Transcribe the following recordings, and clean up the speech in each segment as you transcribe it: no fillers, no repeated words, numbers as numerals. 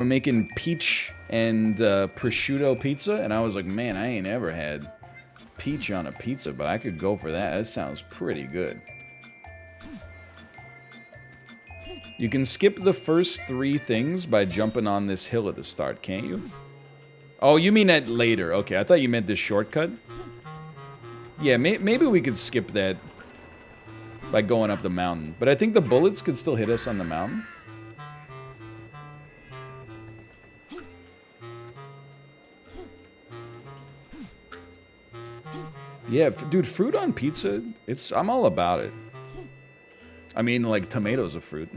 We're making peach and prosciutto pizza, and I was like, man, I ain't ever had peach on a pizza, but I could go for that. That sounds pretty good. You can skip the first 3 things by jumping on this hill at the start, can't you? Oh, you mean that later. Okay, I thought you meant this shortcut. Yeah, maybe we could skip that by going up the mountain. But I think the bullets could still hit us on the mountain. Yeah, dude, fruit on pizza, I'm all about it. I mean, like, tomatoes are fruit.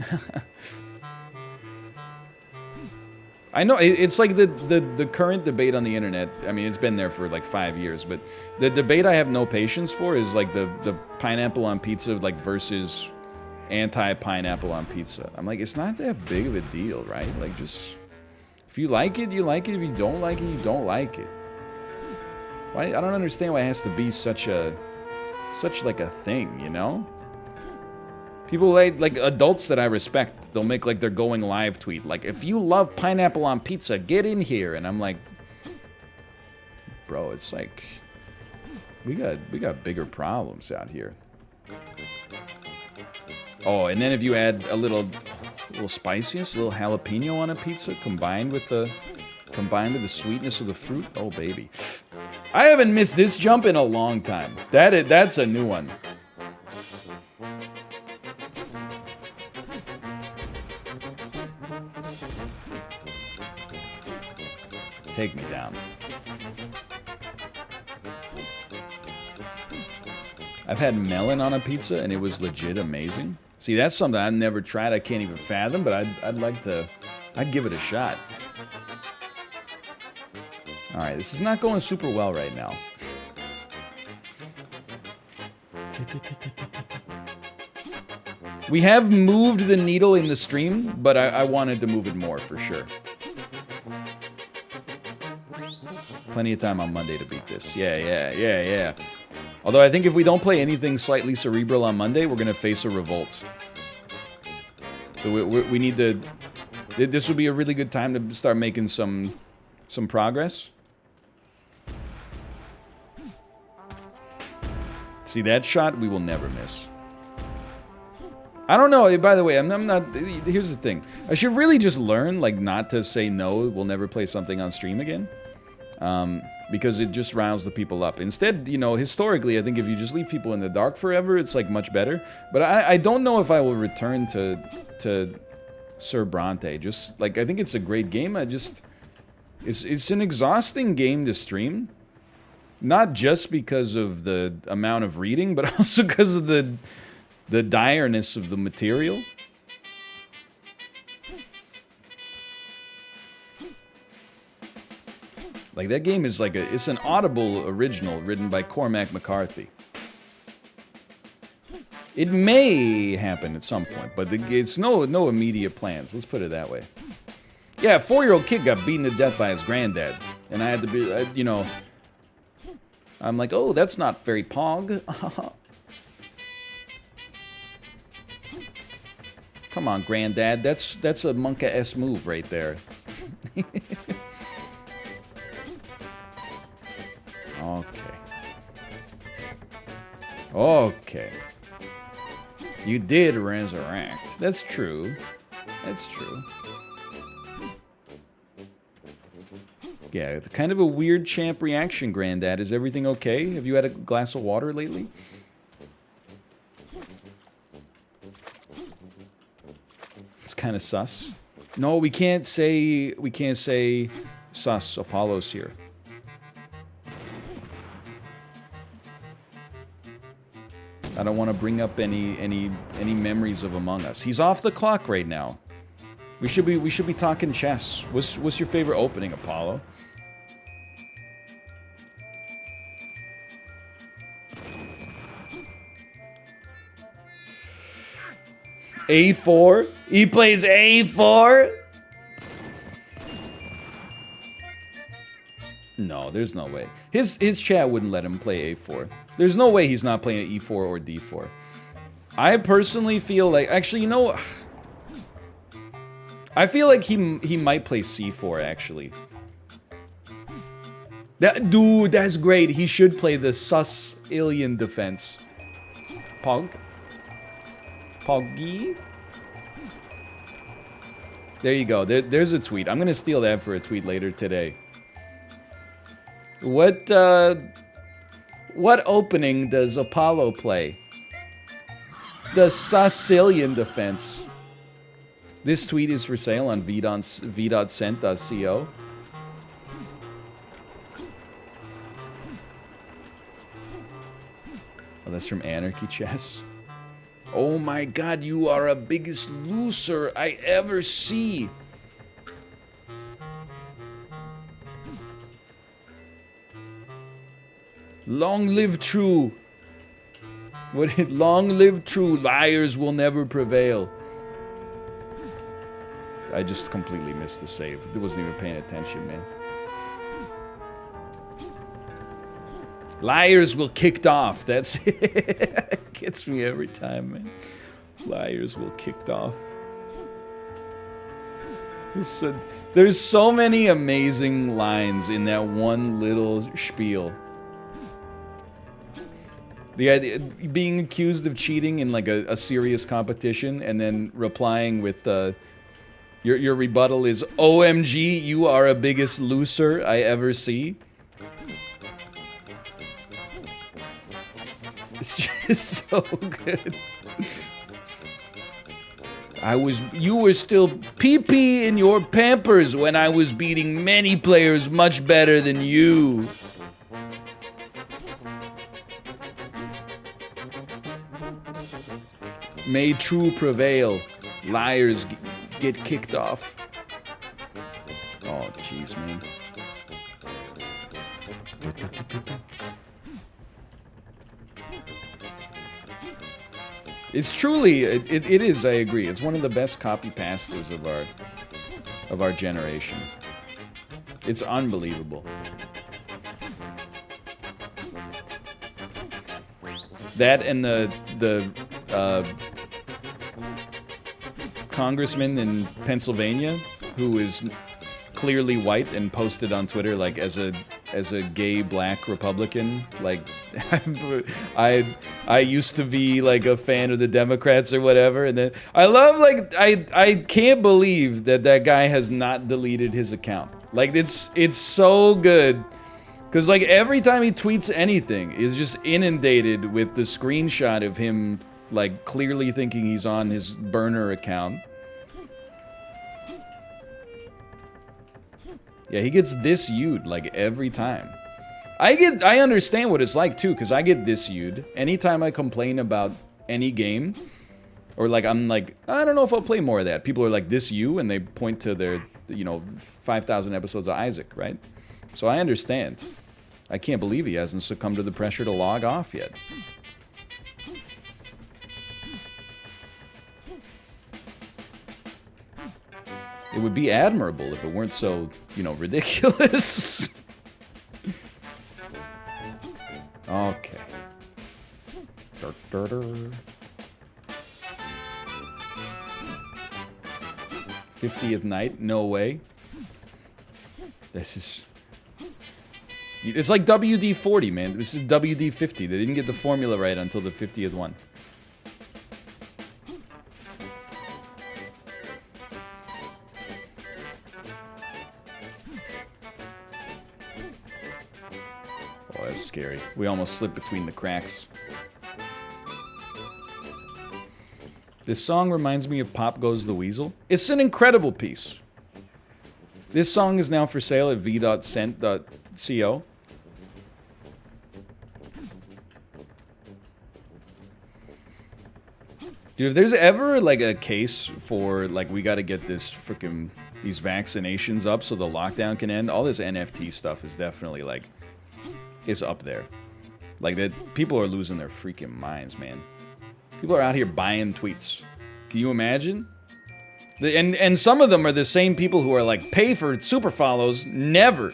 I know, it's like the current debate on the internet. I mean, it's been there for like 5 years, but the debate I have no patience for is like the pineapple on pizza, like, versus anti-pineapple on pizza. I'm like, it's not that big of a deal, right? Like, just, if you like it, you like it. If you don't like it, you don't like it. Why? I don't understand why it has to be such like a thing, you know? People like adults that I respect, they'll make like their going live tweet, like, if you love pineapple on pizza, get in here. And I'm like, bro, it's like, we got bigger problems out here. Oh, and then if you add a little spiciness, a little jalapeno on a pizza, combined with the sweetness of the fruit, oh baby. I haven't missed this jump in a long time. That's a new one. Take me down. I've had melon on a pizza and it was legit amazing. See, that's something I've never tried. I can't even fathom, but I'd give it a shot. All right, this is not going super well right now. We have moved the needle in the stream, but I wanted to move it more for sure. Plenty of time on Monday to beat this. Yeah. Although I think if we don't play anything slightly cerebral on Monday, we're gonna face a revolt. So we need to. This would be a really good time to start making some progress. See, that shot we will never miss. I don't know, by the way, I'm not, here's the thing. I should really just learn, like, not to say no, we'll never play something on stream again. Because it just riles the people up. Instead, you know, historically, I think if you just leave people in the dark forever, it's, like, much better. But I don't know if I will return to Sir Bronte. Just, like, I think it's a great game, it's an exhausting game to stream. Not just because of the amount of reading, but also because of the direness of the material. Like, that game is like it's an Audible original written by Cormac McCarthy. It may happen at some point, but it's no immediate plans. Let's put it that way. Yeah, a 4-year-old kid got beaten to death by his granddad. And I had to be, you know... I'm like, oh, that's not very pog. Come on, Granddad. That's a monka-esque move right there. Okay. You did resurrect. That's true. Yeah, kind of a weird champ reaction, Granddad. Is everything okay? Have you had a glass of water lately? It's kind of sus. No, we can't say sus. Apollo's here. I don't want to bring up any memories of Among Us. He's off the clock right now. We should be talking chess. What's your favorite opening, Apollo? A4? He plays A4? No, there's no way. His chat wouldn't let him play A4. There's no way he's not playing E4 or D4. I personally feel like... Actually, you know... I feel like he might play C4 actually. Dude, that's great. He should play the sus alien defense. Poggy? There you go. There's a tweet. I'm gonna steal that for a tweet later today. What opening does Apollo play? The Sicilian defense. This tweet is for sale on v.cent.co. Oh, that's from Anarchy Chess. Oh my god, you are a biggest loser I ever see. Long live true. Long live true. Liars will never prevail. I just completely missed the save. I wasn't even paying attention, man. Liars will kicked off. That's it. Gets me every time, man. Liars will kicked off. There's so many amazing lines in that one little spiel. The idea, being accused of cheating in like a serious competition and then replying with your rebuttal is, OMG, you are a biggest loser I ever see. It's just so good. You were still pee-pee in your Pampers when I was beating many players much better than you. May true prevail. Liars get kicked off. Oh, jeez, man. It's truly, it is, I agree. It's one of the best copy pastors of our generation. It's unbelievable. That and the congressman in Pennsylvania who is clearly white and posted on Twitter like as a gay black Republican, like I used to be like a fan of the Democrats or whatever, and then I love like I can't believe that guy has not deleted his account. Like it's so good. Cause like every time he tweets anything is just inundated with the screenshot of him like clearly thinking he's on his burner account. Yeah, he gets disused like every time. I understand what it's like too, cause I get disused anytime I complain about any game, or like I'm like I don't know if I'll play more of that. People are like this you, and they point to their 5,000 episodes of Isaac, right? So I understand. I can't believe he hasn't succumbed to the pressure to log off yet. It would be admirable if it weren't so, ridiculous. Okay. 50th night? No way. This is... It's like WD-40, man. This is WD-50. They didn't get the formula right until the 50th one. Oh, that's scary. We almost slipped between the cracks. This song reminds me of Pop Goes the Weasel. It's an incredible piece. This song is now for sale at v.cent.co. Dude, if there's ever, like, a case for, like, we gotta get this frickin' these vaccinations up so the lockdown can end, all this NFT stuff is definitely, like, is up there. Like, that people are losing their freaking minds, man. People are out here buying tweets. Can you imagine? And some of them are the same people who are like, pay for super follows. Never.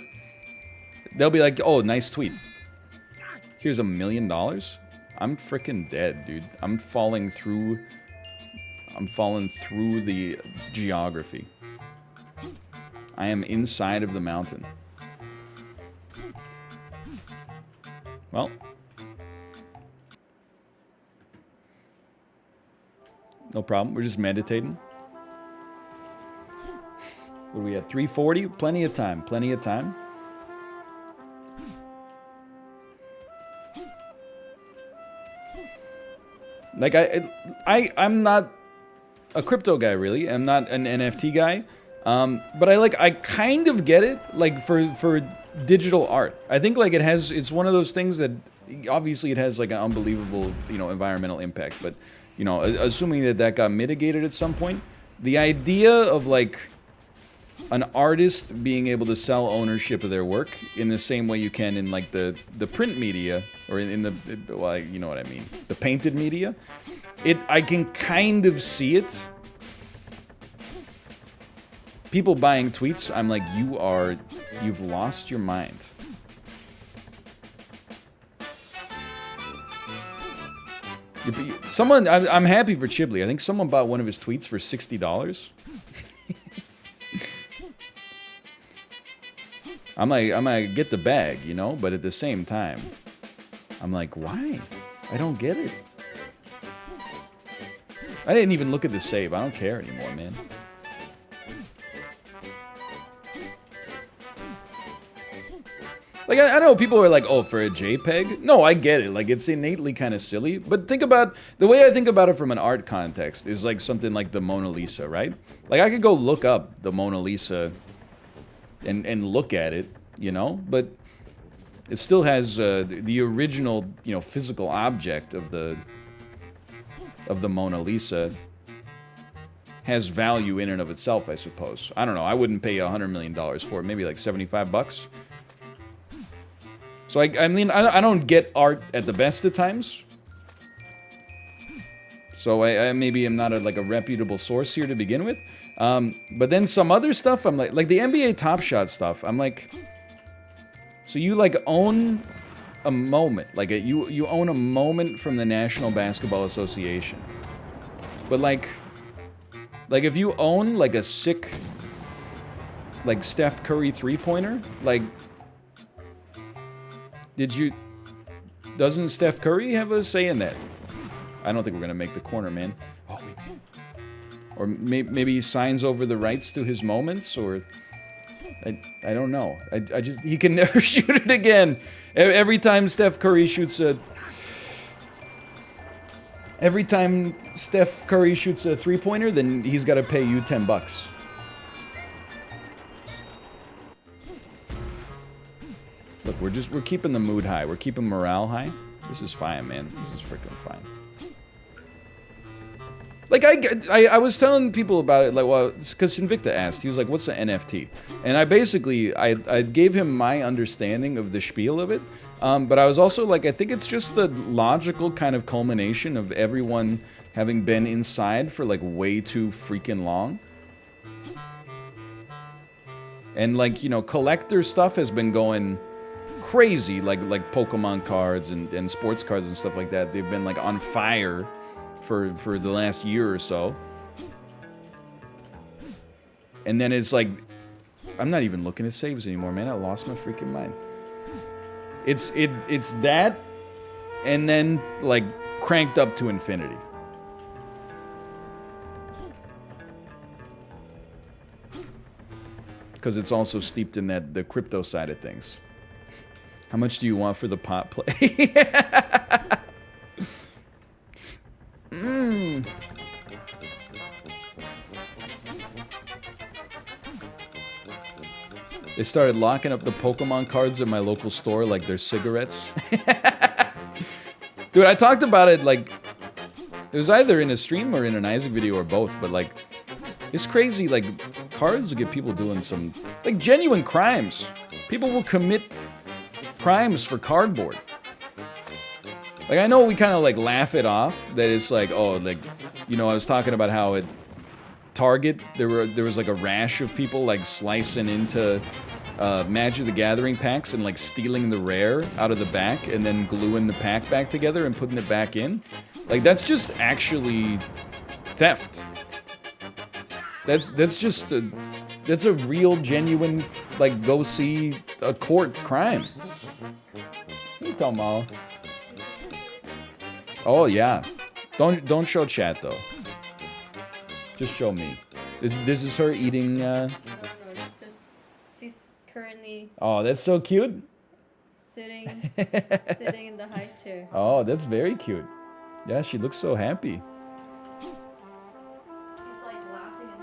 They'll be like, oh, nice tweet. Here's $1 million. I'm freaking dead, dude. I'm falling through the geography. I am inside of the mountain. Well. No problem. We're just meditating. What are we at? 3:40? Plenty of time. Plenty of time. Like, I'm not a crypto guy, really. I'm not an NFT guy. But I kind of get it, like, for digital art. I think, like, it's one of those things that, obviously it has, like, an unbelievable, you know, environmental impact. But, you know, assuming that got mitigated at some point, the idea of, like, an artist being able to sell ownership of their work in the same way you can in, like, the print media, or in the, well, you know what I mean, the painted media, I can kind of see it. People buying tweets, I'm like, you've lost your mind. Someone, I'm happy for Chibley. I think someone bought one of his tweets for $60. I'm like, get the bag, you know? But at the same time, I'm like, why? I don't get it. I didn't even look at the save. I don't care anymore, man. Like, I know people are like, oh, for a JPEG? No, I get it. Like, it's innately kind of silly. But think about, the way I think about it from an art context is like something like the Mona Lisa, right? Like, I could go look up the Mona Lisa and look at it, you know? But it still has the original, you know, physical object of the Mona Lisa has value in and of itself, I suppose. I don't know. I wouldn't pay $100 million for it. Maybe like 75 bucks. So, I mean, I don't get art at the best of times. So, I maybe am not like a reputable source here to begin with. But then some other stuff, I'm like the NBA Top Shot stuff, I'm like, so you, like, own a moment. Like, you own a moment from the National Basketball Association. But, like, if you own, like, a sick, like, Steph Curry three-pointer, like, doesn't Steph Curry have a say in that? I don't think we're gonna make the corner, man. Oh, or maybe he signs over the rights to his moments, or I don't know. He can never shoot it again. Every time Steph Curry shoots a three-pointer, then he's got to pay you $10. Look, we're keeping the mood high. We're keeping morale high. This is fine, man. This is freaking fine. Like, I was telling people about it, like, well, because Invicta asked, he was like, what's the NFT? And I basically, I gave him my understanding of the spiel of it, but I was also like, I think it's just the logical kind of culmination of everyone having been inside for, like, way too freaking long. And, like, you know, collector stuff has been going crazy, like Pokemon cards and sports cards and stuff like that. They've been, like, on fire for the last year or so. And then it's like, I'm not even looking at saves anymore, man. I lost my freaking mind. It's that, and then, like, cranked up to infinity. Because it's also steeped in the crypto side of things. How much do you want for the pot play? They started locking up the Pokemon cards at my local store like they're cigarettes. Dude, I talked about it, like, it was either in a stream or in an Isaac video or both, but, like, it's crazy, like, cards will get people doing some, like, genuine crimes. People will commit crimes for cardboard. Like, I know we kind of, like, laugh it off, that it's like, oh, like, you know, I was talking about how at Target, there was, like, a rash of people, like, slicing into Magic the Gathering packs and, like, stealing the rare out of the back and then gluing the pack back together and putting it back in. Like, that's just actually theft. That's just That's a real, genuine, like, go see a court crime. Hey, Tomo. Oh, yeah. Don't show chat, though. Just show me. This is her eating, No, she's currently... Oh, that's so cute. Sitting in the high chair. Oh, that's very cute. Yeah, she looks so happy. She's like laughing and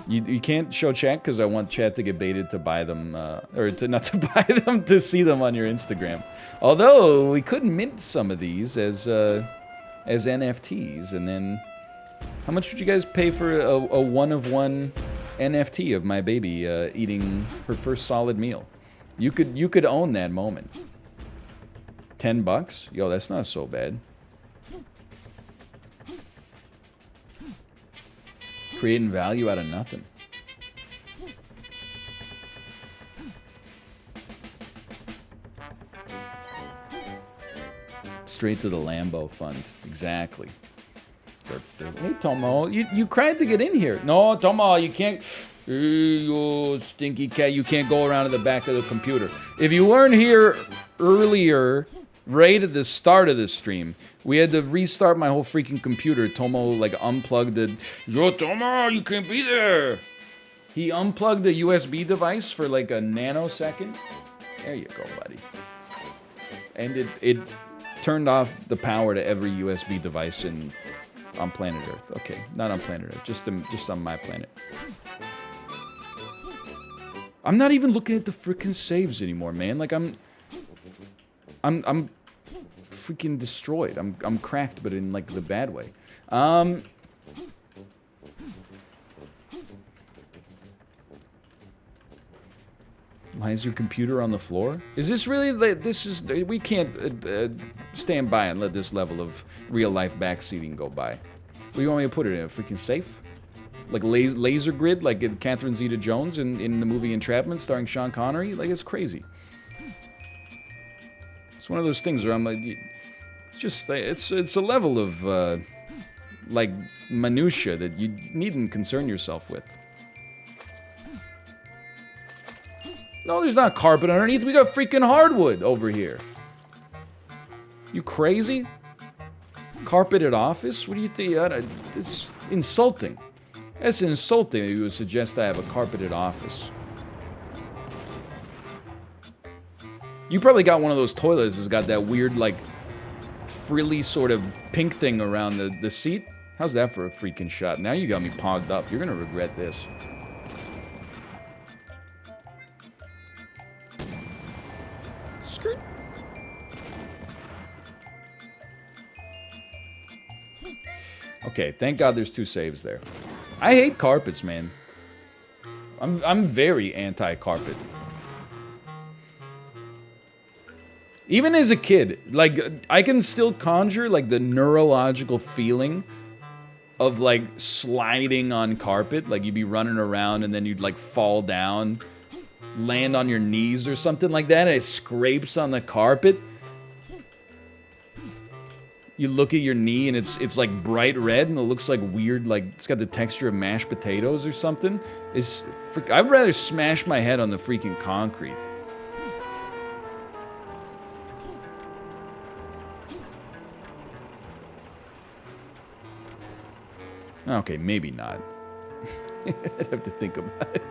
smiling. You can't show chat because I want chat to get baited to buy them, or to not to buy them, to see them on your Instagram. Although we could mint some of these as NFTs, and then how much would you guys pay for a one-of-one NFT of my baby eating her first solid meal? You could own that moment. $10? Yo, that's not so bad. Creating value out of nothing. Straight to the Lambo fund. Exactly. Hey, Tomo, you cried to get in here. No, Tomo, you can't. You stinky cat, you can't go around to the back of the computer. If you weren't here earlier, right at the start of the stream, we had to restart my whole freaking computer. Tomo, like, unplugged it. Yo, Tomo, you can't be there. He unplugged the USB device for, like, a nanosecond. There you go, buddy. And it turned off the power to every USB device on planet Earth. Okay, not on planet Earth, just on my planet. I'm not even looking at the freaking saves anymore, man. Like I'm freaking destroyed. I'm cracked, but in like the bad way. Why is your computer on the floor? Is this really, we can't stand by and let this level of real life backseating go by. What do you want me to put it in, a freaking safe? Like laser grid, like Catherine Zeta-Jones in the movie Entrapment starring Sean Connery? Like, it's crazy. It's one of those things where I'm like, it's a level of, like, minutia that you needn't concern yourself with. No, there's not carpet underneath. We got freaking hardwood over here. You crazy? Carpeted office? What do you think? It's insulting. That's insulting that you would suggest I have a carpeted office. You probably got one of those toilets that's got that weird, like, frilly sort of pink thing around the seat. How's that for a freaking shot? Now you got me pogged up. You're gonna regret this. Skirt. Okay, thank God there's 2 saves there. I hate carpets, man. I'm very anti-carpet. Even as a kid, like, I can still conjure, like, the neurological feeling of, like, sliding on carpet. Like, you'd be running around and then you'd, like, fall down, land on your knees or something like that, and it scrapes on the carpet. You look at your knee and it's like bright red and it looks like weird, like it's got the texture of mashed potatoes or something. I'd rather smash my head on the freaking concrete. Okay, maybe not. I'd have to think about it.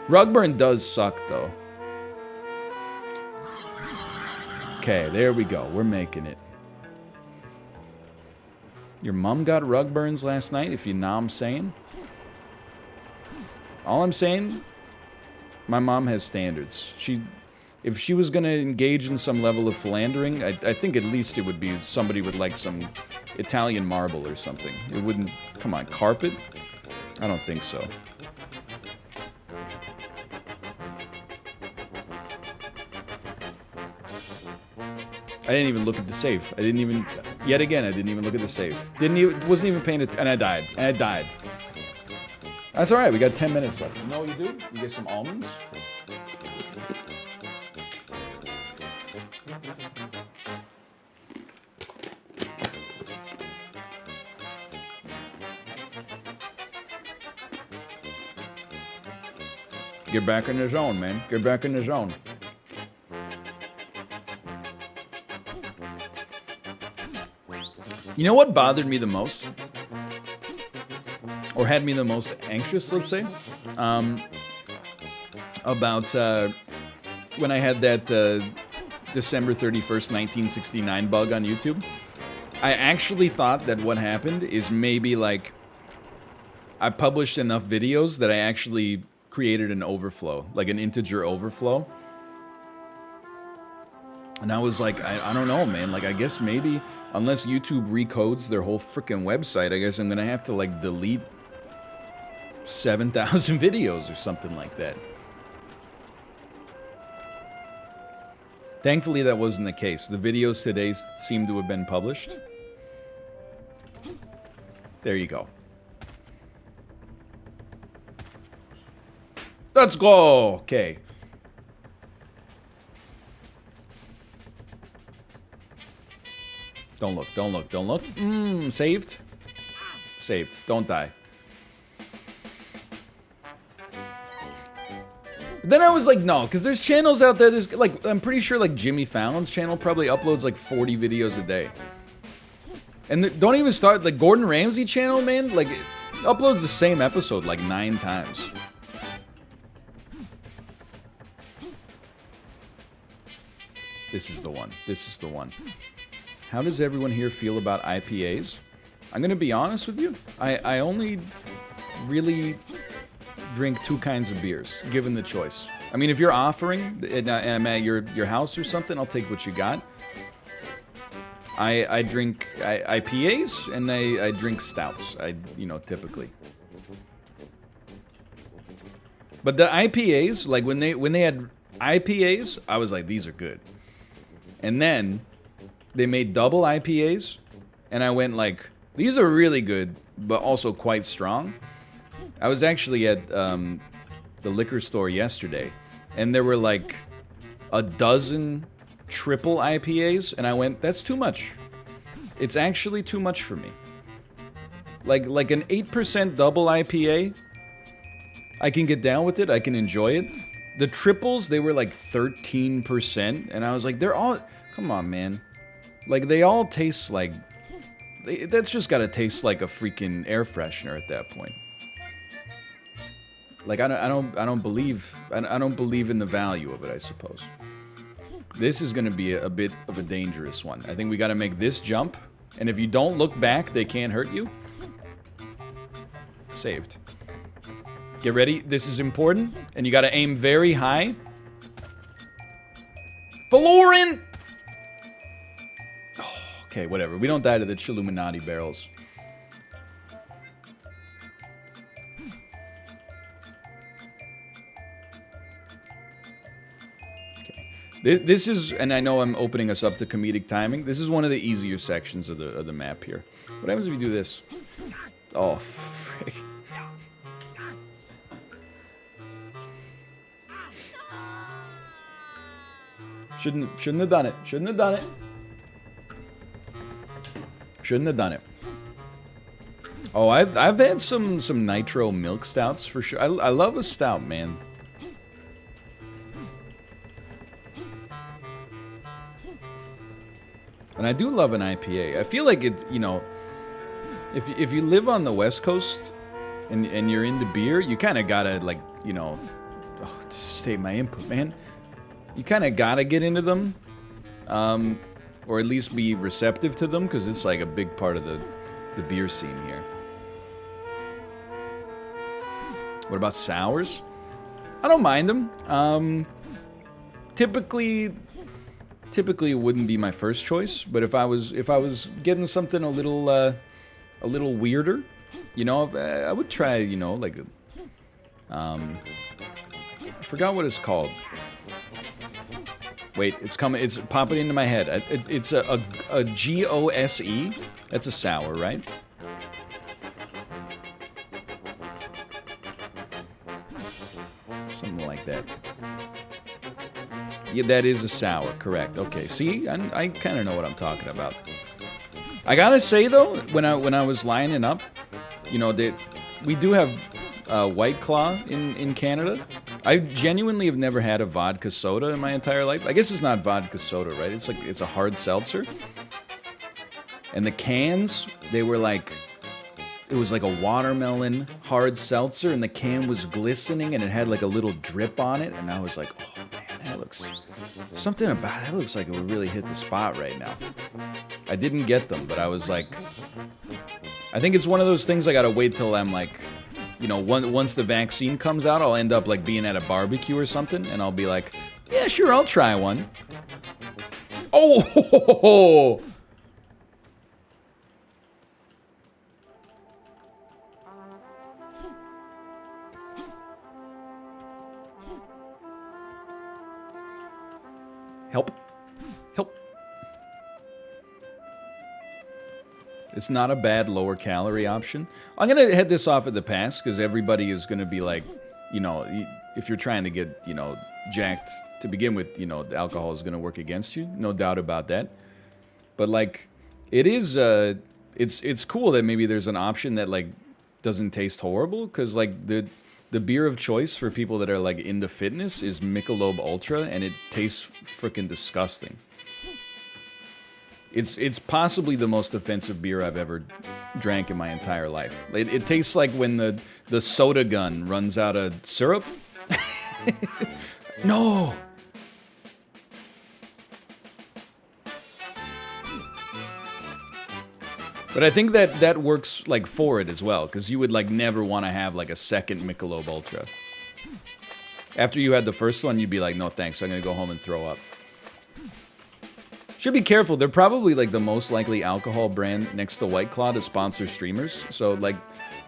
Rug burn does suck though. Okay, there we go. We're making it. Your mom got rug burns last night, if you know what I'm saying. All I'm saying, my mom has standards. If she was gonna engage in some level of philandering, I think at least it would be somebody with like some Italian marble or something. It wouldn't, come on, carpet? I don't think so. I didn't even look at the safe. Yet again, I didn't even look at the safe. Wasn't even paying attention, and I died. That's alright, we got 10 minutes left. You know what you do? You get some almonds. Get back in the zone, man. Get back in the zone. You know what bothered me the most? Or had me the most anxious, let's say? About when I had that December 31st, 1969 bug on YouTube. I actually thought that what happened is maybe like I published enough videos that I actually created an overflow, like an integer overflow. And I was like, I don't know, man. Like, I guess maybe, unless YouTube recodes their whole freaking website, I guess I'm gonna have to, like, delete 7,000 videos or something like that. Thankfully, that wasn't the case. The videos today seem to have been published. There you go. Let's go! Okay. Don't look, don't look, don't look. Saved? Saved. Don't die. Then I was like, no, because there's channels out there, there's, like, I'm pretty sure, like, Jimmy Fallon's channel probably uploads, like, 40 videos a day. And don't even start, like, Gordon Ramsay channel, man, like, it uploads the same episode, like, 9 times. This is the one. This is the one. How does everyone here feel about IPAs? I'm gonna be honest with you. I only really drink 2 kinds of beers, given the choice. I mean, if you're offering, and I'm at your house or something, I'll take what you got. I drink IPAs, and I drink stouts, typically. But the IPAs, like, when they had IPAs, I was like, these are good. And then they made double IPAs, and I went like, these are really good, but also quite strong. I was actually at the liquor store yesterday, and there were like a dozen triple IPAs, and I went, that's too much. It's actually too much for me. Like an 8% double IPA, I can get down with it, I can enjoy it. The triples, they were like 13%, and I was like, they're all, come on, man. Like, they all taste like, that's just gotta taste like a freaking air freshener at that point. Like, I don't believe in the value of it, I suppose. This is gonna be a bit of a dangerous one. I think we gotta make this jump, and if you don't look back, they can't hurt you. Saved. Get ready, this is important, and you gotta aim very high. Valoran! Oh, okay, whatever. We don't die to the Chilluminati barrels. Okay. This is, and I know I'm opening us up to comedic timing, this is one of the easier sections of the map here. What happens if you do this? Oh, frick. Shouldn't have done it. Shouldn't have done it. Shouldn't have done it. Oh, I've had some nitro milk stouts for sure. I love a stout, man. And I do love an IPA. I feel like it's, if you live on the West Coast and you're into beer, you kind of gotta, like, state my input, man. You kind of gotta get into them, or at least be receptive to them, because it's like a big part of the beer scene here. What about sours? I don't mind them. Typically it wouldn't be my first choice, but if I was getting something a little weirder, I would try, like I forgot what it's called. Wait, it's coming. It's popping into my head. It's a GOSE. That's a sour, right? Something like that. Yeah, that is a sour. Correct. Okay. See, I kind of know what I'm talking about. I gotta say though, when I was lining up, that we do have White Claw in Canada. I genuinely have never had a vodka soda in my entire life. I guess it's not vodka soda, right? It's a hard seltzer. And the cans, they were like, it was like a watermelon hard seltzer, and the can was glistening, and it had like a little drip on it, and I was like, oh man, that looks, something about that looks like it would really hit the spot right now. I didn't get them, but I was like, I think it's one of those things I gotta wait till I'm like, you know, once the vaccine comes out, I'll end up like being at a barbecue or something, and I'll be like, yeah, sure, I'll try one. Oh! Help. Help. It's not a bad lower calorie option. I'm going to head this off at the pass because everybody is going to be like, you know, if you're trying to get, you know, jacked to begin with, you know, the alcohol is going to work against you. No doubt about that. But like, it is, it's cool that maybe there's an option that like doesn't taste horrible, because like the beer of choice for people that are like into fitness is Michelob Ultra, and it tastes freaking disgusting. It's possibly the most offensive beer I've ever drank in my entire life. It tastes like when the soda gun runs out of syrup. No! But I think that works like for it as well, because you would like never want to have like a second Michelob Ultra. After you had the first one, you'd be like, no thanks, I'm gonna go home and throw up. Should be careful. They're probably like the most likely alcohol brand next to White Claw to sponsor streamers. So like,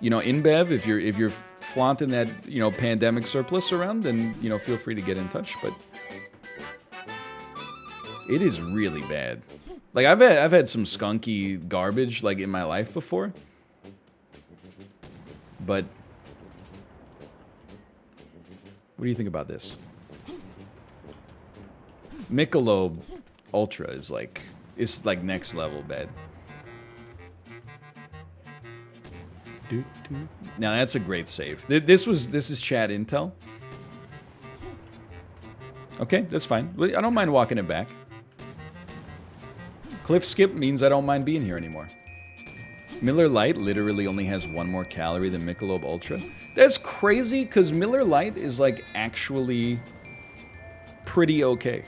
you know, InBev, if you're flaunting that, you know, pandemic surplus around, then, you know, feel free to get in touch. But it is really bad. Like I've had some skunky garbage like in my life before. But what do you think about this? Michelob Ultra is like, it's like next level bad. Now that's a great save. This is chat intel. Okay, that's fine. I don't mind walking it back. Cliff skip means I don't mind being here anymore. Miller Lite literally only has 1 more calorie than Michelob Ultra. That's crazy, because Miller Lite is like actually pretty okay.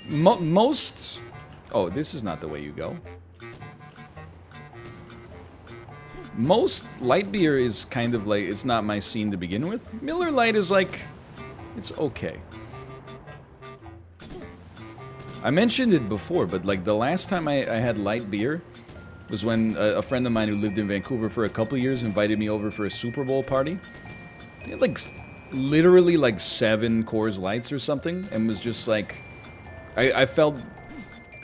Most... Oh, this is not the way you go. Most light beer is kind of like, it's not my scene to begin with. Miller Lite is like, it's okay. I mentioned it before, but like the last time I had light beer was when a friend of mine who lived in Vancouver for a couple years invited me over for a Super Bowl party. They had like literally like 7 Coors Lights or something, and was just like, I felt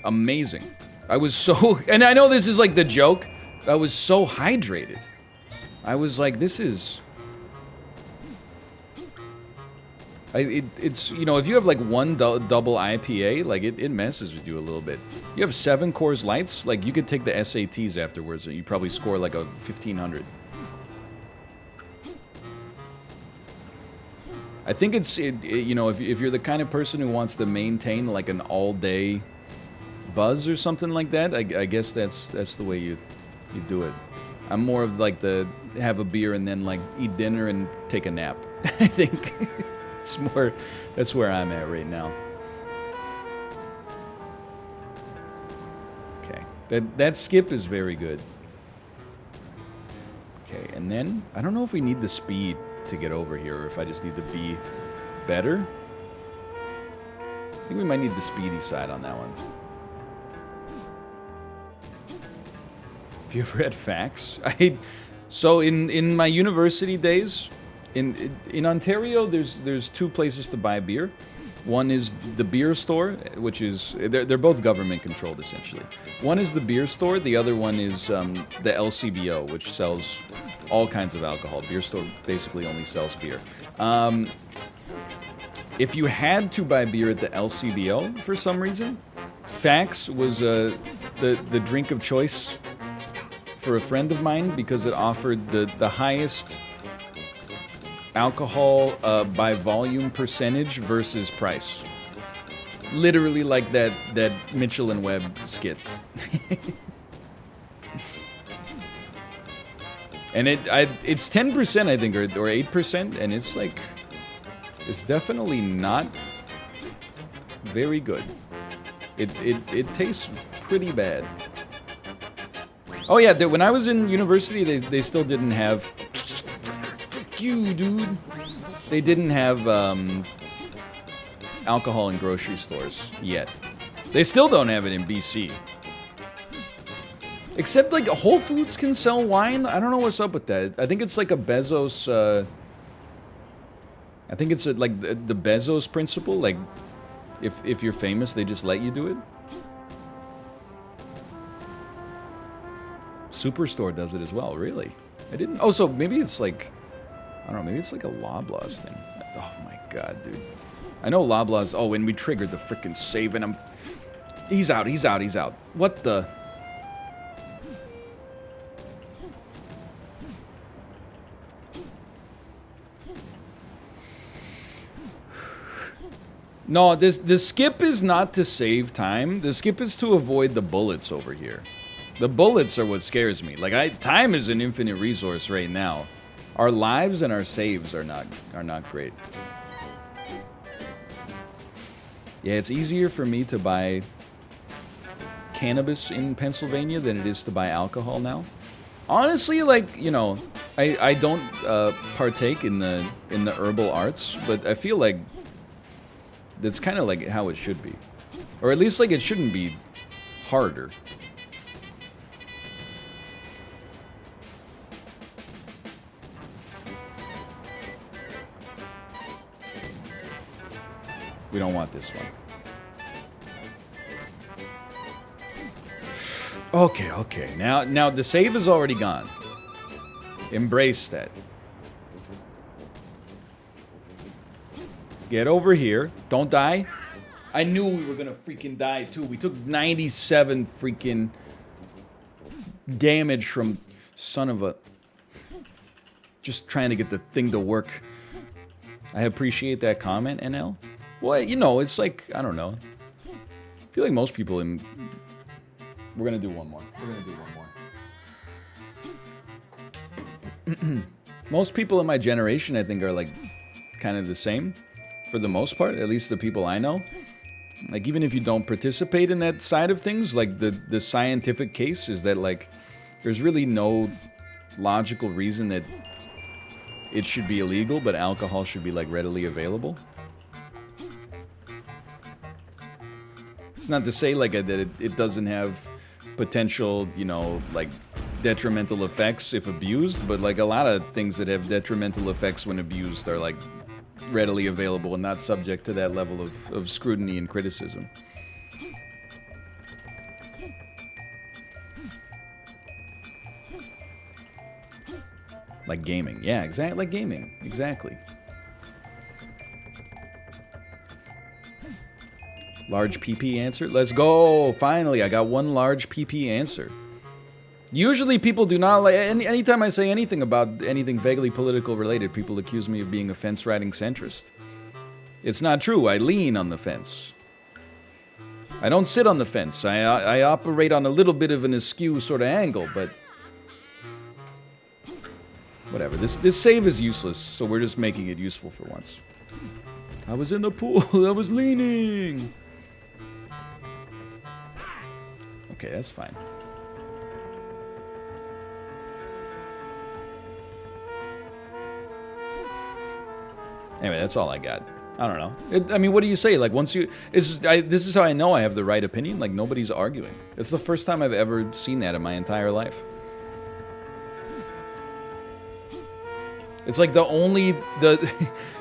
amazing. I was so, and I know this is like the joke, but I was so hydrated. I was like, this is... It's, you know, if you have like one double IPA, like it messes with you a little bit. You have 7 Coors Lights, like you could take the SATs afterwards and you probably score like a 1500. I think it's, you know, if you're the kind of person who wants to maintain like an all-day buzz or something like that, I guess that's the way you do it. I'm more of like the have a beer and then like eat dinner and take a nap. I think it's more, that's where I'm at right now. Okay, that skip is very good. Okay, and then I don't know if we need the speed to get over here, or if I just need to be better. I think we might need the speedy side on that one. Have you ever had fax? So in my university days, in Ontario, there's 2 places to buy beer. One is the beer store, which is, they're both government controlled essentially. One is the beer store, the other one is the LCBO, which sells all kinds of alcohol. Beer store basically only sells beer. If you had to buy beer at the LCBO for some reason, fax was the drink of choice for a friend of mine because it offered the highest alcohol by volume percentage versus price. Literally like that Mitchell and Webb skit. And it's 10%, I think, or 8%, and it's like, it's definitely not very good. It tastes pretty bad. Oh yeah, when I was in university, they still didn't have. Fuck you, dude. They didn't have alcohol in grocery stores yet. They still don't have it in BC. Except like Whole Foods can sell wine. I don't know what's up with that. I think it's like a Bezos. I think it's like the Bezos principle. Like, if you're famous, they just let you do it. Superstore does it as well. Really? I didn't. Oh, so maybe it's like, I don't know. Maybe it's like a Loblaws thing. Oh my god, dude. I know Loblaws. Oh, and we triggered the freaking save, and I'm. He's out. He's out. He's out. What the? No, the skip is not to save time. The skip is to avoid the bullets over here. The bullets are what scares me. Like time is an infinite resource right now. Our lives and our saves are not great. Yeah, it's easier for me to buy cannabis in Pennsylvania than it is to buy alcohol now. Honestly, like, you know, I don't partake in the herbal arts, but I feel like that's kind of like how it should be. Or at least like it shouldn't be harder. We don't want this one. Okay. Now the save is already gone. Embrace that. Get over here. Don't die. I knew we were gonna freaking die too. We took 97 freaking damage from son of a... Just trying to get the thing to work. I appreciate that comment, NL. Well, you know, it's like, I don't know. I feel like most people in... We're gonna do one more. Most people in my generation, I think, are like kind of the same. For the most part, at least the people I know. Like, even if you don't participate in that side of things, like, the scientific case is that, like, there's really no logical reason that it should be illegal, but alcohol should be, like, readily available. It's not to say, like, that it doesn't have potential, you know, like, detrimental effects if abused, but, like, a lot of things that have detrimental effects when abused are, like, readily available and not subject to that level of scrutiny and criticism. Like gaming. Yeah, exactly. Like gaming. Exactly. Large PP answer. Let's go. Finally, I got one large PP answer. Usually people do not like... Anytime I say anything about anything vaguely political related, people accuse me of being a fence-riding centrist. It's not true. I lean on the fence. I don't sit on the fence. I operate on a little bit of an askew sort of angle, but... Whatever. This save is useless, so we're just making it useful for once. I was in the pool. I was leaning. Okay, that's fine. Anyway, that's all I got. I don't know. I mean, what do you say? Like, once you... this is how I know I have the right opinion. Like, nobody's arguing. It's the first time I've ever seen that in my entire life. It's like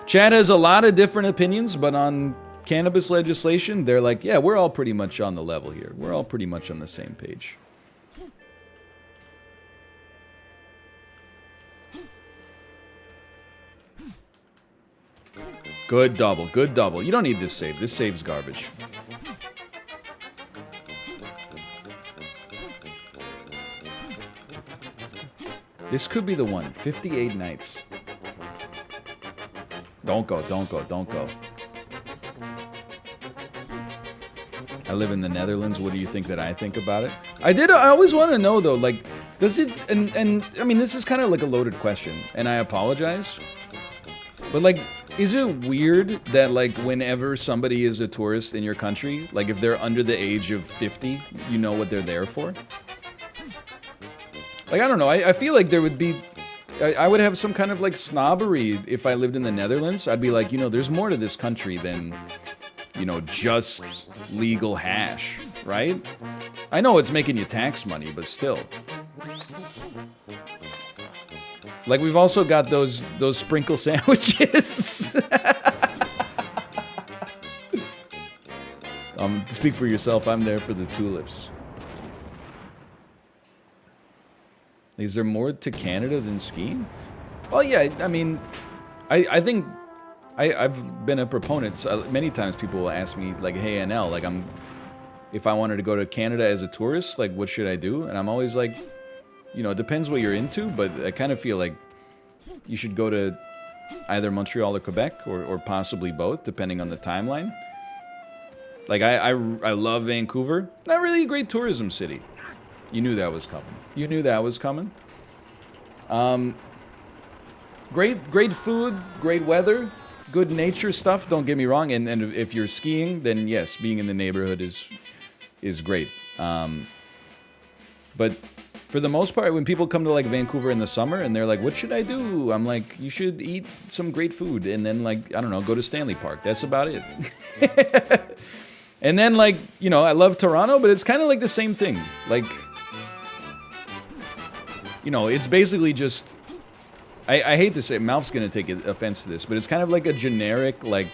Chad has a lot of different opinions, but on cannabis legislation, they're like, yeah, we're all pretty much on the level here. We're all pretty much on the same page. Good double, good double. You don't need this save. This save's garbage. This could be the one. 58 nights. Don't go, don't go, don't go. I live in the Netherlands. What do you think that I think about it? I always want to know, though, like, does it, and I mean, this is kind of like a loaded question, and I apologize. But, like, is it weird that, like, whenever somebody is a tourist in your country, like, if they're under the age of 50, you know what they're there for? Like, I don't know. I feel like there would be... I would have some kind of, like, snobbery if I lived in the Netherlands. I'd be like, you know, there's more to this country than, you know, just legal hash, right? I know it's making you tax money, but still. Like, we've also got those sprinkle sandwiches. Speak for yourself, I'm there for the tulips. Is there more to Canada than skiing? Well, yeah, I mean, I think I've been a proponent. Many times people will ask me, like, hey, NL, like, if I wanted to go to Canada as a tourist, like, what should I do? And I'm always like, you know, it depends what you're into, but I kind of feel like you should go to either Montreal or Quebec, or possibly both, depending on the timeline. Like, I love Vancouver. Not really a great tourism city. You knew that was coming. You knew that was coming. Great food, great weather, good nature stuff, don't get me wrong. And if you're skiing, then yes, being in the neighborhood is great. But for the most part, when people come to, like, Vancouver in the summer and they're like, what should I do? I'm like, you should eat some great food and then, like, I don't know, go to Stanley Park. That's about it. And then, like, you know, I love Toronto, but it's kind of like the same thing. Like, you know, it's basically just... I hate to say it, Malf's gonna take offense to this, but it's kind of like a generic, like,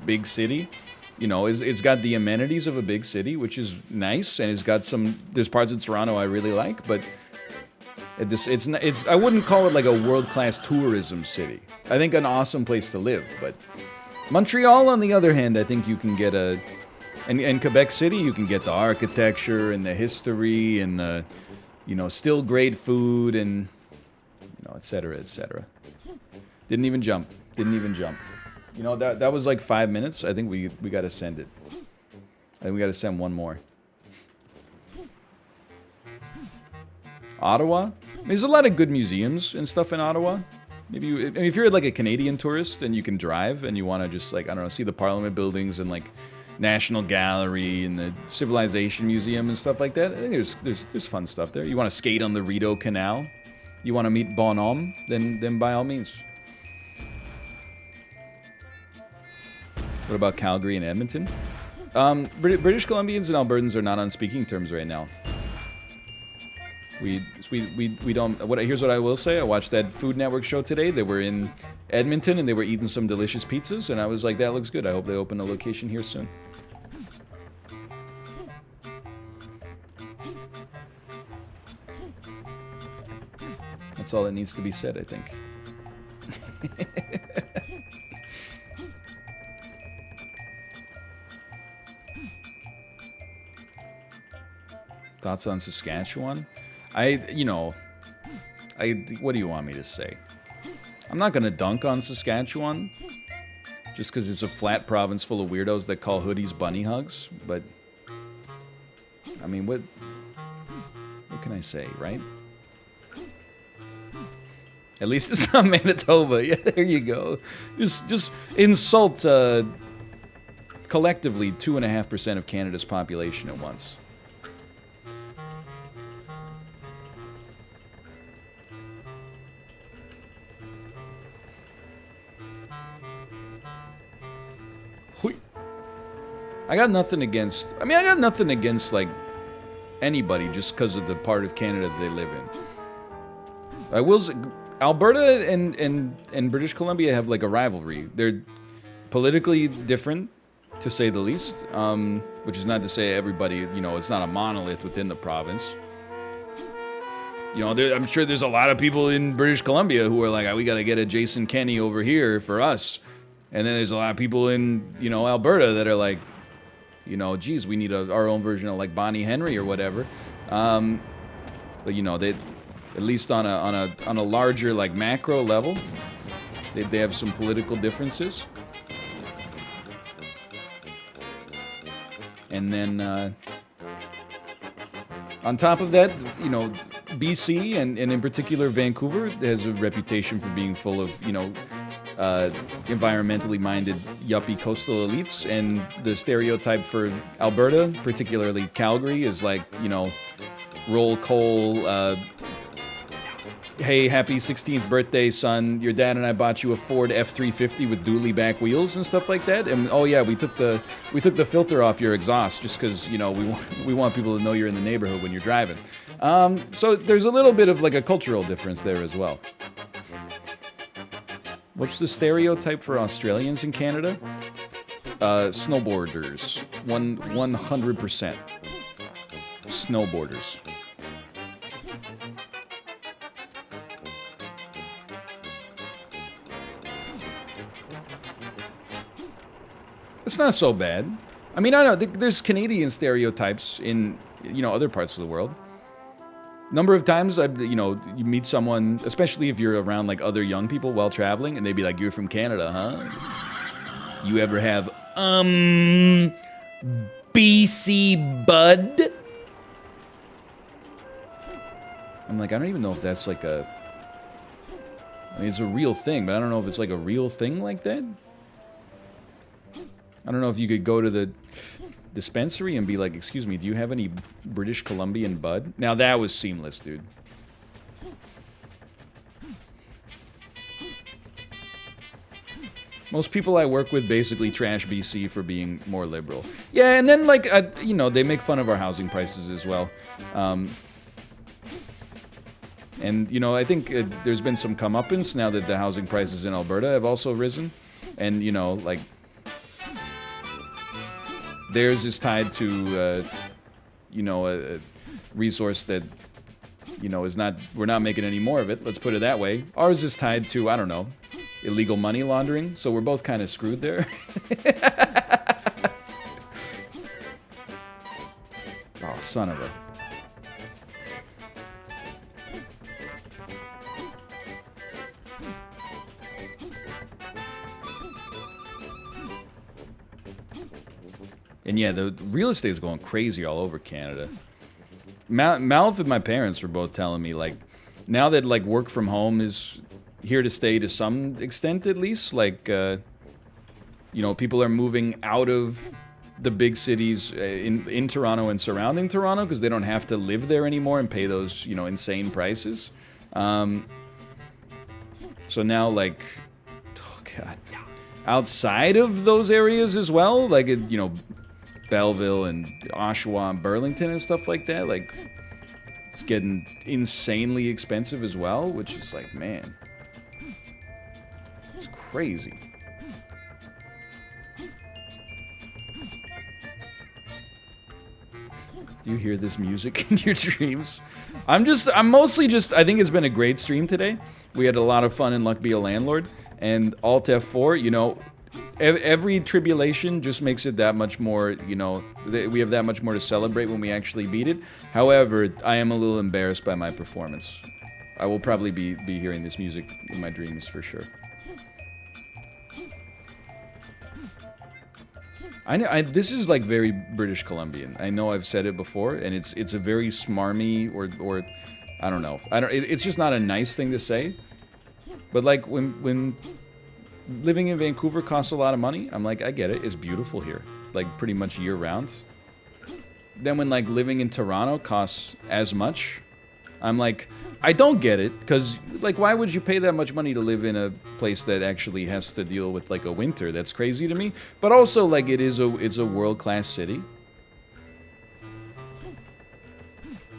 big city. You know, it's got the amenities of a big city, which is nice, and it's got some... There's parts of Toronto I really like, but it's I wouldn't call it like a world-class tourism city. I think an awesome place to live, but Montreal, on the other hand, I think you can get a... And Quebec City, you can get the architecture and the history and the, you know, still great food and, you know, et cetera, et cetera. Didn't even jump. Didn't even jump. You know, that was like 5 minutes. I think we got to send it. I think we got to send one more. Ottawa? I mean, there's a lot of good museums and stuff in Ottawa. Maybe I mean, if you're like a Canadian tourist and you can drive and you want to just, like, I don't know, see the Parliament buildings and, like, National Gallery and the Civilization Museum and stuff like that. I think there's fun stuff there. You want to skate on the Rideau Canal? You want to meet Bonhomme? Then by all means. What about Calgary and Edmonton? British Columbians and Albertans are not on speaking terms right now. We don't... Here's what I will say. I watched that Food Network show today. They were in Edmonton and they were eating some delicious pizzas, and I was like, that looks good. I hope they open a location here soon. That's all that needs to be said, I think. Thoughts on Saskatchewan? What do you want me to say? I'm not gonna dunk on Saskatchewan, just because it's a flat province full of weirdos that call hoodies bunny hugs, but, I mean, what can I say, right? At least it's not Manitoba. Yeah, there you go. Just insult, collectively, 2.5% of Canada's population at once. I got nothing against... I got nothing against, like, anybody just because of the part of Canada that they live in. I will say, Alberta and British Columbia have, like, a rivalry. They're politically different, to say the least, which is not to say everybody, you know, it's not a monolith within the province. You know, I'm sure there's a lot of people in British Columbia who are like, we gotta get a Jason Kenney over here for us. And then there's a lot of people in, you know, Alberta that are like, you know, geez, we need our own version of, like, Bonnie Henry or whatever. But, you know, at least on a larger like macro level. They have some political differences. And then on top of that, you know, BC and in particular Vancouver has a reputation for being full of, you know, environmentally minded yuppie coastal elites, and the stereotype for Alberta, particularly Calgary, is like, you know, roll coal, hey, happy 16th birthday, son, your dad and I bought you a Ford F-350 with dually back wheels and stuff like that, and oh yeah, we took the filter off your exhaust just because, you know, we want people to know you're in the neighborhood when you're driving. So there's a little bit of like a cultural difference there as well. What's the stereotype for Australians in Canada? Snowboarders. 100%. Snowboarders. It's not so bad. I mean, I know there's Canadian stereotypes in, you know, other parts of the world. Number of times, you know, you meet someone, especially if you're around like other young people while traveling, and they'd be like, "You're from Canada, huh? You ever have BC Bud?" I'm like, I don't even know if that's like a. I mean, it's a real thing, but I don't know if it's like a real thing like that. I don't know if you could go to the dispensary and be like, "Excuse me, do you have any British Columbian bud?" Now that was seamless, dude. Most people I work with basically trash BC for being more liberal. Yeah, and then like, you know, they make fun of our housing prices as well. And, you know, I think there's been some comeuppance now that the housing prices in Alberta have also risen. And, you know, like, theirs is tied to, you know, a resource that, you know, is not, we're not making any more of it. Let's put it that way. Ours is tied to, I don't know, illegal money laundering. So we're both kind of screwed there. Oh, son of a. And yeah, the real estate is going crazy all over Canada. Malf and my parents were both telling me, like, now that, like, work from home is here to stay to some extent, at least, like, you know, people are moving out of the big cities in Toronto and surrounding Toronto because they don't have to live there anymore and pay those, you know, insane prices. So now, like, oh, God, outside of those areas as well, like, you know, Belleville and Oshawa and Burlington and stuff like that, like, it's getting insanely expensive as well, which is like, man, it's crazy. Do you hear this music in your dreams? I'm mostly just, I think it's been a great stream today. We had a lot of fun in Luck Be a Landlord, and Alt F4, you know, every tribulation just makes it that much more, you know, we have that much more to celebrate when we actually beat it. However, I am a little embarrassed by my performance. I will probably be hearing this music in my dreams for sure. I know, this is like very British Columbian. I know I've said it before, and it's a very smarmy or I don't know. It's just not a nice thing to say. But like when living in Vancouver costs a lot of money, I'm like, I get it. It's beautiful here, like pretty much year round. Then when like living in Toronto costs as much, I'm like, I don't get it, because like, why would you pay that much money to live in a place that actually has to deal with like a winter? That's crazy to me. But also, like, it's a world-class city.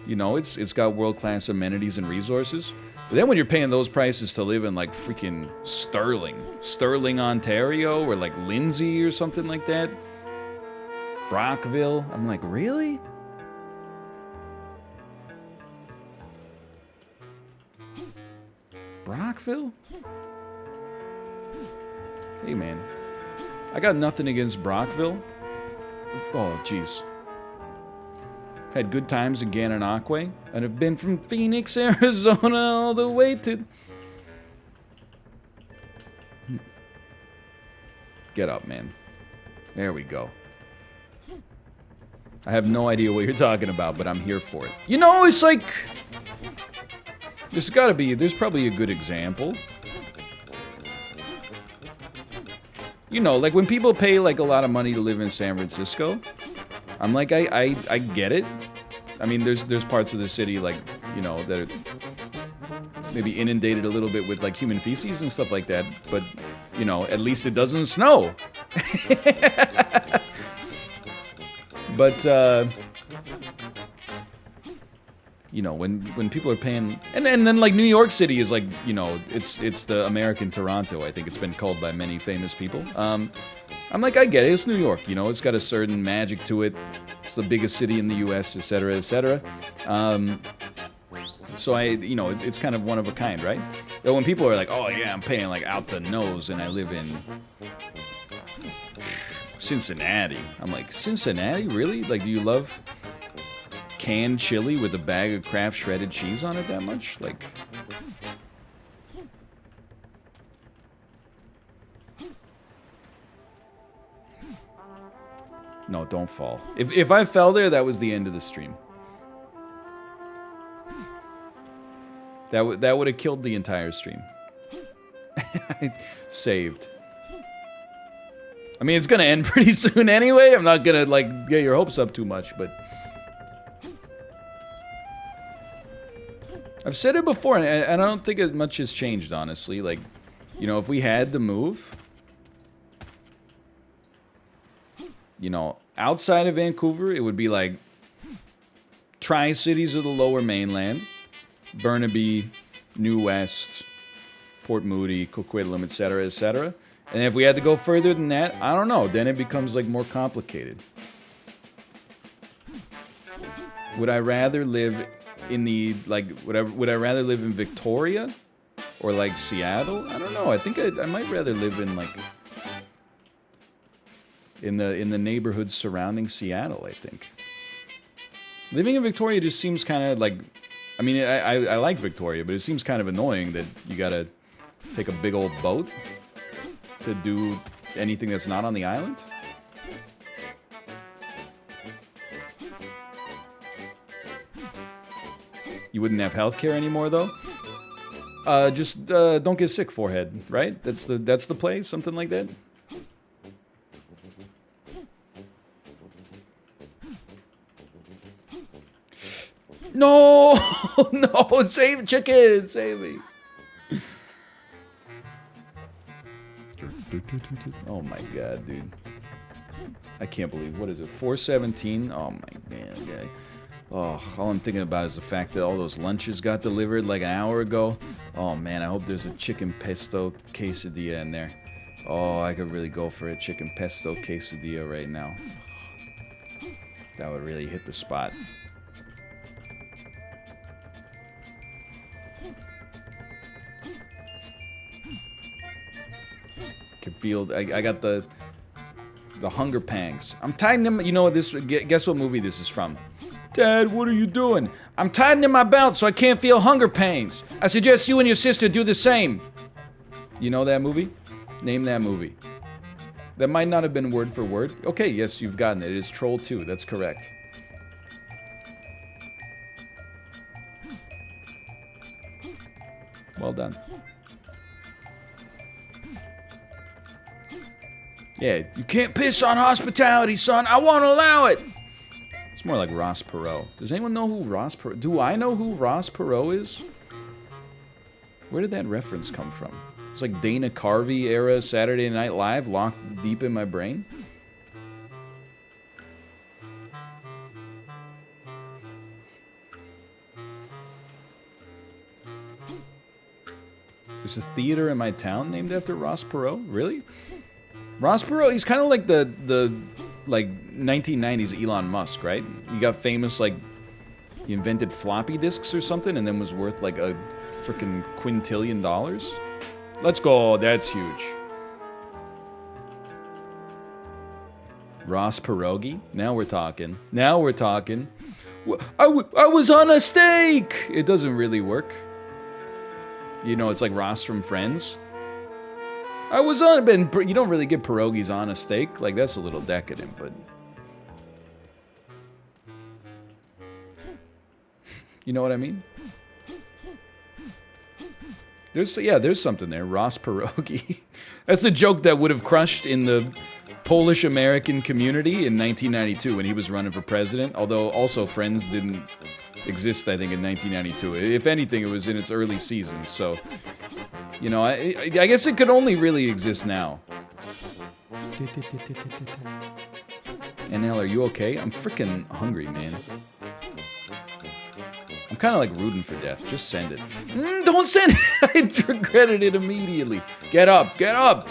You know, it's got world-class amenities and resources. But then when you're paying those prices to live in like freaking Sterling, Ontario, or like Lindsay or something like that, Brockville, I'm like, really? Brockville? Hey, man. I got nothing against Brockville. Oh, jeez. Had good times in Gananoque, and have been from Phoenix, Arizona, all the way to... Get up, man. There we go. I have no idea what you're talking about, but I'm here for it. You know, it's like... There's probably a good example. You know, like when people pay like a lot of money to live in San Francisco, I'm like, I get it. I mean, there's parts of the city like, you know, that are maybe inundated a little bit with like human feces and stuff like that, but you know, at least it doesn't snow. But you know, when people are paying, and then like New York City is like, you know, it's the American Toronto. I think it's been called by many famous people. I'm like, I get it. It's New York. You know, it's got a certain magic to it. It's the biggest city in the U.S., etc., etc. So you know, it's kind of one of a kind, right? But when people are like, oh yeah, I'm paying like out the nose, and I live in Cincinnati. I'm like, Cincinnati, really? Like, do you love canned chili with a bag of Kraft shredded cheese on it that much? Like, no, don't fall. If I fell there, that was the end of the stream. That would have killed the entire stream. Saved. I mean, it's gonna end pretty soon anyway. I'm not gonna like get your hopes up too much, but I've said it before, and I don't think much has changed, honestly. Like, you know, if we had to move, you know, outside of Vancouver, it would be like Tri-Cities of the Lower Mainland, Burnaby, New West, Port Moody, Coquitlam, etc., etc. And if we had to go further than that, I don't know. Then it becomes like more complicated. Would I rather live in the like? Would I rather live in Victoria or like Seattle? I don't know. I think I might rather live in like in the neighborhoods surrounding Seattle. I think living in Victoria just seems kind of like. I mean, I like Victoria, but it seems kind of annoying that you gotta take a big old boat to do anything that's not on the island. You wouldn't have healthcare anymore, though. Just don't get sick, forehead. Right? That's the play. Something like that. No, no, save chicken, save me. Oh my god, dude. I can't believe, what is it, 417? Oh my man, guy. Oh, all I'm thinking about is the fact that all those lunches got delivered like an hour ago. Oh man, I hope there's a chicken pesto quesadilla in there. Oh, I could really go for a chicken pesto quesadilla right now. That would really hit the spot. Can feel, I got the hunger pangs. I'm tightening, you know what this, guess what movie this is from? Dad, what are you doing? I'm tightening my belt so I can't feel hunger pangs. I suggest you and your sister do the same. You know that movie? Name that movie. That might not have been word for word. Okay, yes, you've gotten it. It is Troll 2, that's correct. Well done. Yeah, you can't piss on hospitality, son. I won't allow it. It's more like Ross Perot. Does anyone know who Ross Perot? Do I know who Ross Perot is? Where did that reference come from? It's like Dana Carvey era Saturday Night Live locked deep in my brain. There's a theater in my town named after Ross Perot? Really? Ross Perot, he's kind of like the like 1990s Elon Musk, right? He got famous, like, he invented floppy disks or something and then was worth like a freaking quintillion dollars. Let's go, that's huge. Ross pierogi. Now we're talking. Now we're talking. I was on a steak. It doesn't really work. You know, it's like Ross from Friends. I was on, but you don't really get pierogies on a steak. Like, that's a little decadent, but... You know what I mean? There's something there. Ross pierogi. That's a joke that would have crushed in the Polish-American community in 1992 when he was running for president. Although, also, Friends didn't exist, I think, in 1992. If anything, it was in its early seasons, so... You know, I guess it could only really exist now. NL, are you okay? I'm freaking hungry, man. I'm kind of like rooting for death. Just send it. Don't send it! I regretted it immediately. Get up! Get up!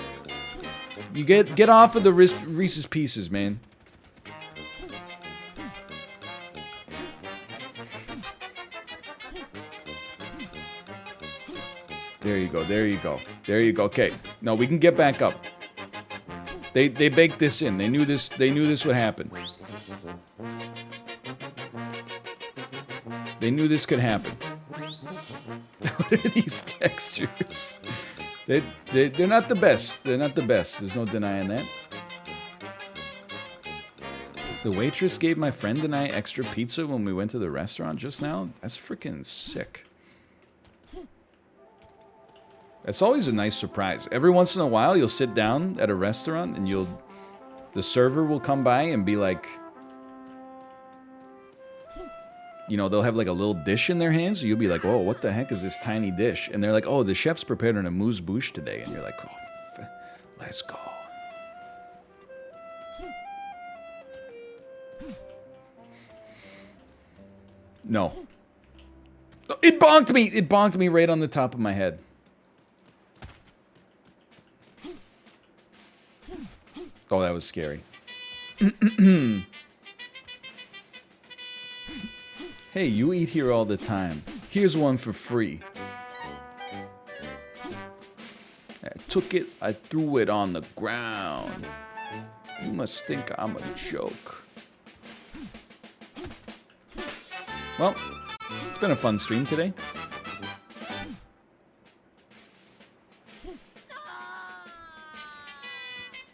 You get off of the Reese's Pieces, man. There you go, there you go. There you go. Okay. No, we can get back up. They baked this in. They knew this would happen. They knew this could happen. What are these textures? They're not the best. They're not the best. There's no denying that. The waitress gave my friend and I extra pizza when we went to the restaurant just now. That's freaking sick. That's always a nice surprise. Every once in a while, you'll sit down at a restaurant and the server will come by and be like, you know, they'll have like a little dish in their hands. So you'll be like, oh, what the heck is this tiny dish? And they're like, oh, the chef's prepared an amuse bouche today. And you're like, oh, let's go. No. It bonked me. It bonked me right on the top of my head. Oh, that was scary. Hey, you eat here all the time. Here's one for free. I took it, I threw it on the ground. You must think I'm a joke. Well, it's been a fun stream today.